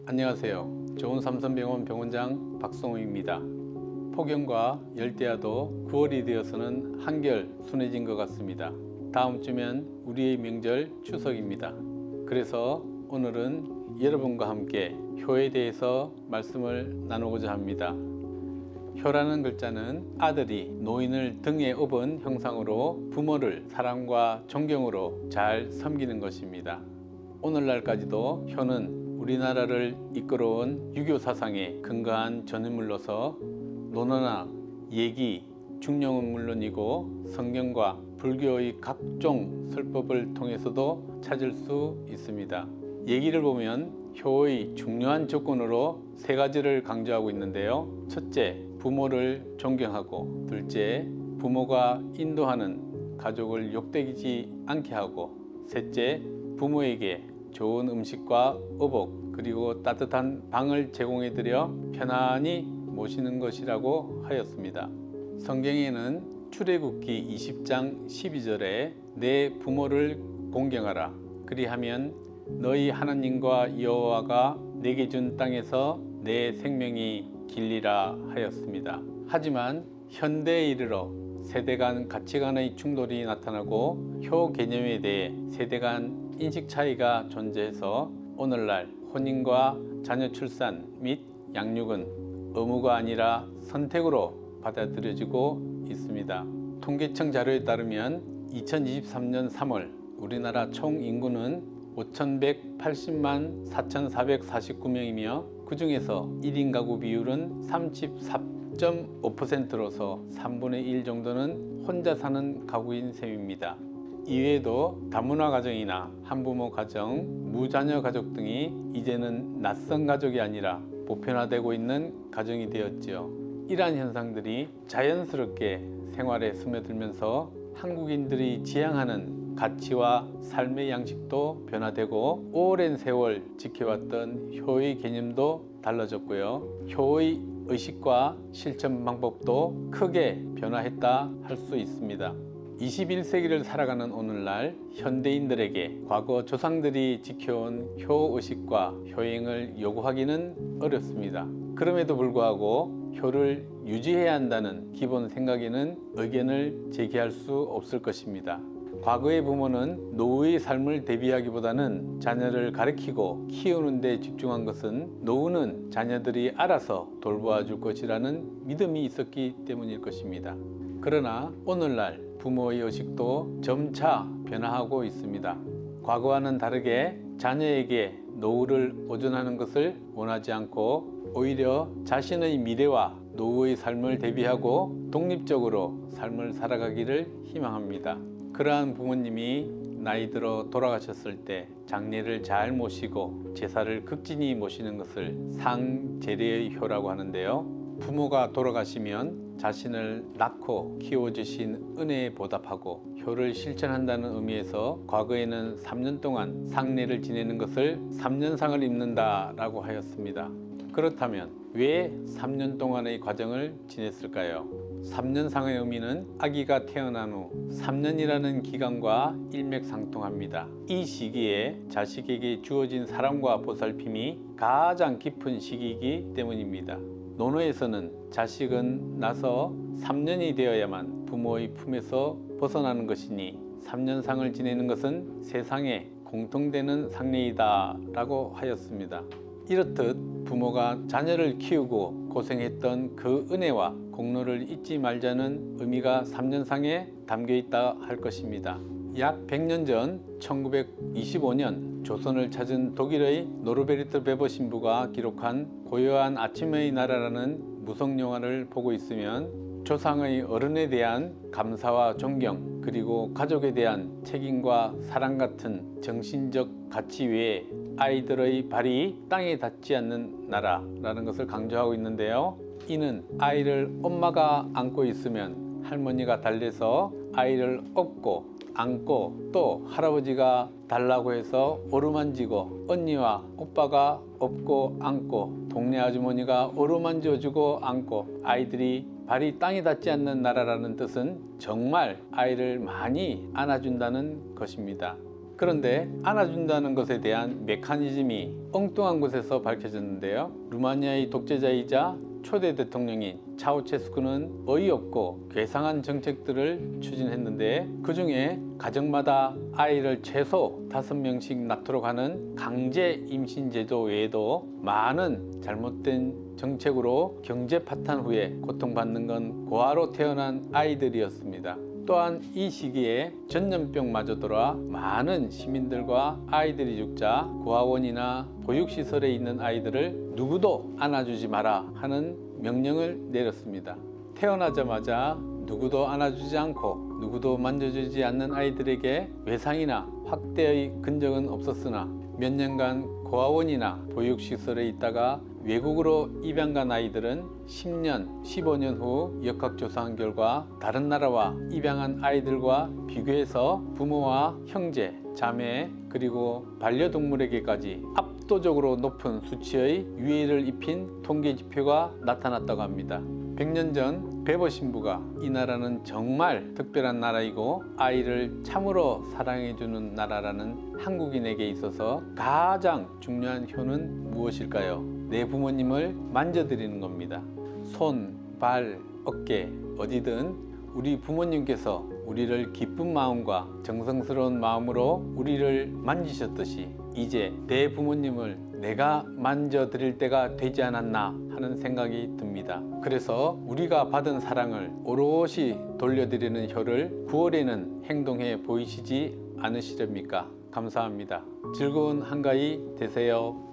안녕하세요. 좋은 삼성병원 병원장 박성우입니다. 폭염과 열대야도 9월이 되어서는 한결 순해진 것 같습니다. 다음 주면 우리의 명절 추석입니다. 그래서 오늘은 여러분과 함께 효에 대해서 말씀을 나누고자 합니다. 효라는 글자는 아들이 노인을 등에 업은 형상으로 부모를 사랑과 존경으로 잘 섬기는 것입니다. 오늘날까지도 효는 우리나라를 이끌어온 유교 사상에 근거한 전유물로서 논어나 예기, 중령은 물론이고 성경과 불교의 각종 설법을 통해서도 찾을 수 있습니다. 예기를 보면 효의 중요한 조건으로 세 가지를 강조하고 있는데요. 첫째, 부모를 존경하고, 둘째, 부모가 인도하는 가족을 욕되지 않게 하고, 셋째, 부모에게 좋은 음식과 의복 그리고 따뜻한 방을 제공해드려 편안히 모시는 것이라고 하였습니다. 성경에는 출애굽기 20장 12절에 내 부모를 공경하라. 그리하면 너희 하나님과 여호와가 내게 준 땅에서 내 생명이 길리라 하였습니다. 하지만 현대에 이르러 세대 간 가치관의 충돌이 나타나고 효 개념에 대해 세대 간 인식 차이가 존재해서 오늘날 혼인과 자녀 출산 및 양육은 의무가 아니라 선택으로 받아들여지고 있습니다. 통계청 자료에 따르면 2023년 3월 우리나라 총 인구는 5,180만 4,449명이며 그 중에서 1인 가구 비율은 34.5%로서 3분의 1 정도는 혼자 사는 가구인 셈입니다. 이외에도 다문화 가정이나 한부모 가정, 무자녀 가족 등이 이제는 낯선 가족이 아니라 보편화되고 있는 가정이 되었지요. 이러한 현상들이 자연스럽게 생활에 스며들면서 한국인들이 지향하는 가치와 삶의 양식도 변화되고 오랜 세월 지켜왔던 효의 개념도 달라졌고요. 효의 의식과 실천 방법도 크게 변화했다 할 수 있습니다. 21세기를 살아가는 오늘날 현대인들에게 과거 조상들이 지켜온 효의식과 효행을 요구하기는 어렵습니다. 그럼에도 불구하고 효를 유지해야 한다는 기본 생각에는 의견을 제기할 수 없을 것입니다. 과거의 부모는 노후의 삶을 대비하기보다는 자녀를 가르치고 키우는 데 집중한 것은 노후는 자녀들이 알아서 돌보아 줄 것이라는 믿음이 있었기 때문일 것입니다. 그러나 오늘날 부모의 의식도 점차 변화하고 있습니다. 과거와는 다르게 자녀에게 노후를 의존하는 것을 원하지 않고 오히려 자신의 미래와 노후의 삶을 대비하고 독립적으로 삶을 살아가기를 희망합니다. 그러한 부모님이 나이 들어 돌아가셨을 때 장례를 잘 모시고 제사를 극진히 모시는 것을 상제례의 효라고 하는데요. 부모가 돌아가시면 자신을 낳고 키워주신 은혜에 보답하고 효를 실천한다는 의미에서 과거에는 3년 동안 상례를 지내는 것을 3년상을 입는다라고 하였습니다. 그렇다면 왜 3년 동안의 과정을 지냈을까요? 3년상의 의미는 아기가 태어난 후 3년이라는 기간과 일맥상통합니다. 이 시기에 자식에게 주어진 사랑과 보살핌이 가장 깊은 시기이기 때문입니다. 논어에서는 자식은 나서 3년이 되어야만 부모의 품에서 벗어나는 것이니 3년상을 지내는 것은 세상에 공통되는 상례이다 라고 하였습니다. 이렇듯 부모가 자녀를 키우고 고생했던 그 은혜와 공로를 잊지 말자는 의미가 3년상에 담겨 있다 할 것입니다. 약 100년 전 1925년 조선을 찾은 독일의 노르베르트 베버 신부가 기록한 고요한 아침의 나라라는 무성 영화를 보고 있으면 조상의 어른에 대한 감사와 존경 그리고 가족에 대한 책임과 사랑 같은 정신적 가치 외에 아이들의 발이 땅에 닿지 않는 나라라는 것을 강조하고 있는데요. 이는 아이를 엄마가 안고 있으면 할머니가 달래서 아이를 업고 안고 또 할아버지가 달라고 해서 어루만지고 언니와 오빠가 업고 안고 동네 아주머니가 어루만져주고 안고 아이들이 발이 땅에 닿지 않는 나라라는 뜻은 정말 아이를 많이 안아준다는 것입니다. 그런데 안아준다는 것에 대한 메커니즘이 엉뚱한 곳에서 밝혀졌는데요. 루마니아의 독재자이자 초대 대통령인 차우체스쿠는 어이없고 괴상한 정책들을 추진했는데, 그 중에 가정마다 아이를 최소 5명씩 낳도록 하는 강제 임신 제도 외에도 많은 잘못된 정책으로 경제 파탄 후에 고통받는 건 고아로 태어난 아이들이었습니다. 또한 이 시기에 전염병마저 돌아 많은 시민들과 아이들이 죽자 고아원이나 보육시설에 있는 아이들을 누구도 안아주지 마라 하는 명령을 내렸습니다. 태어나자마자 누구도 안아주지 않고 누구도 만져주지 않는 아이들에게 외상이나 학대의 흔적은 없었으나 몇 년간 고아원이나 보육시설에 있다가 외국으로 입양 간 아이들은 10년, 15년 후 역학조사한 결과 다른 나라와 입양한 아이들과 비교해서 부모와 형제, 자매, 그리고 반려동물에게까지 압도적으로 높은 수치의 유해를 입힌 통계 지표가 나타났다고 합니다. 100년 전 베버 신부가 이 나라는 정말 특별한 나라이고 아이를 참으로 사랑해주는 나라라는 한국인에게 있어서 가장 중요한 효는 무엇일까요? 내 부모님을 만져드리는 겁니다. 손, 발, 어깨 어디든 우리 부모님께서 우리를 기쁜 마음과 정성스러운 마음으로 우리를 만지셨듯이 이제 내 부모님을 내가 만져드릴 때가 되지 않았나 하는 생각이 듭니다. 그래서 우리가 받은 사랑을 오롯이 돌려드리는 효를 9월에는 행동해 보이시지 않으시렵니까? 감사합니다. 즐거운 한가위 되세요.